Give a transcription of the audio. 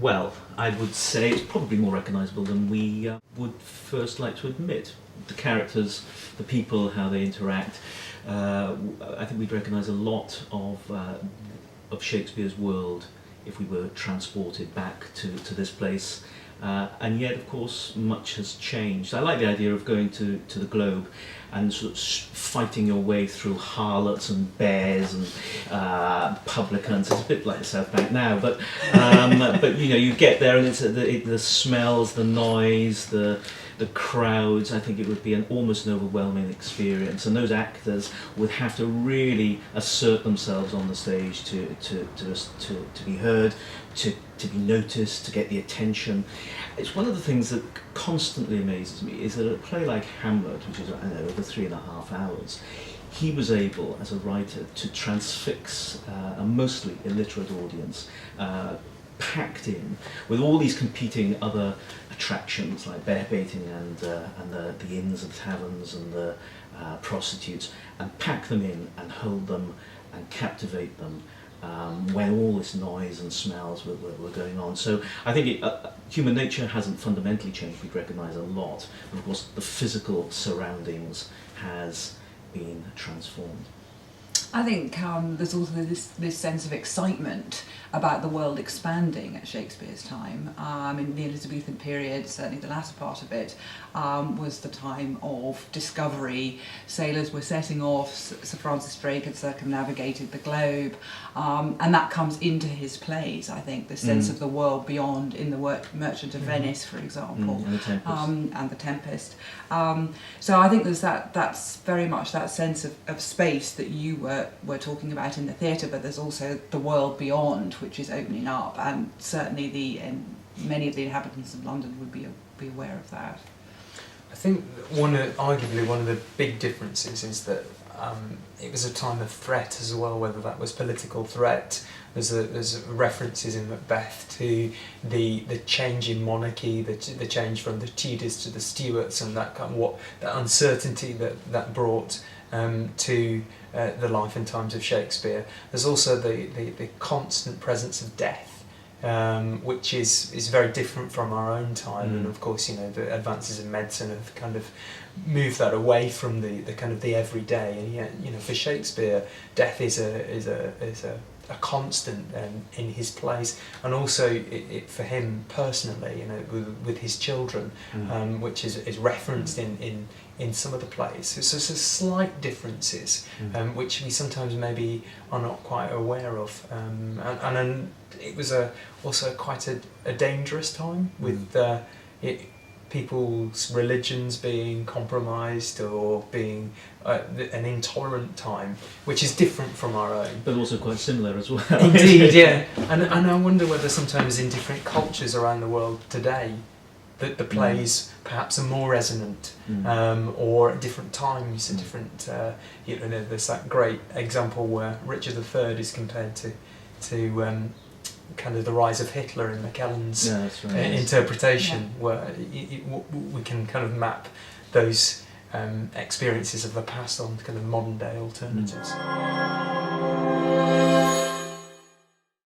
Well, I would say it's probably more recognisable than we would first like to admit. The characters, the people, how they interact. I think we'd recognise a lot of Shakespeare's world if we were transported back to this place. And yet, of course, much has changed. I like the idea of going to the Globe and sort of fighting your way through harlots and bears and publicans. It's a bit like the South Bank now, but you get there and it's the smells, the noise, the crowds. I think it would be almost an overwhelming experience, and those actors would have to really assert themselves on the stage to be heard, to be noticed, to get the attention. It's one of the things that constantly amazes me is that a play like Hamlet, which is over 3.5 hours, he was able, as a writer, to transfix a mostly illiterate audience, packed in with all these competing other attractions like bear baiting and the inns and taverns and the prostitutes, and pack them in and hold them and captivate them when all this noise and smells were going on. So I think human nature hasn't fundamentally changed. We'd recognise a lot, but of course the physical surroundings has been transformed. I think there's also this sense of excitement about the world expanding at Shakespeare's time. In the Elizabethan period, certainly the latter part of it, was the time of discovery. Sailors were setting off, Sir Francis Drake had circumnavigated the globe, and that comes into his plays, I think, the sense of the world beyond in the work Merchant of Venice, for example, and The Tempest. So I think there's that's very much that sense of space that you were talking about in the theatre, but there's also the world beyond, which is opening up, and certainly many of the inhabitants of London would be aware of that. I think arguably one of the big differences is that it was a time of threat as well, whether that was political threat. There's references in Macbeth to the change in monarchy, the change from the Tudors to the Stuarts, and that kind of that uncertainty that brought to the life and times of Shakespeare. There's also the constant presence of death, which is very different from our own time, and of course the advances in medicine have kind of moved that away from the kind of the everyday, and yet for Shakespeare death is a constant in his plays, and also for him personally, with his children, which is referenced in some of the plays. So slight differences, which we sometimes maybe are not quite aware of, and it was also quite a dangerous time with people's religions being compromised or being an intolerant time, which is different from our own. But also quite similar as well. Indeed, yeah. And I wonder whether sometimes in different cultures around the world today, that the plays perhaps are more resonant, or at different times, at different. There's that great example where Richard III is compared to kind of the rise of Hitler in McKellen's interpretation, where we can kind of map those experiences of the past on kind of modern day alternatives.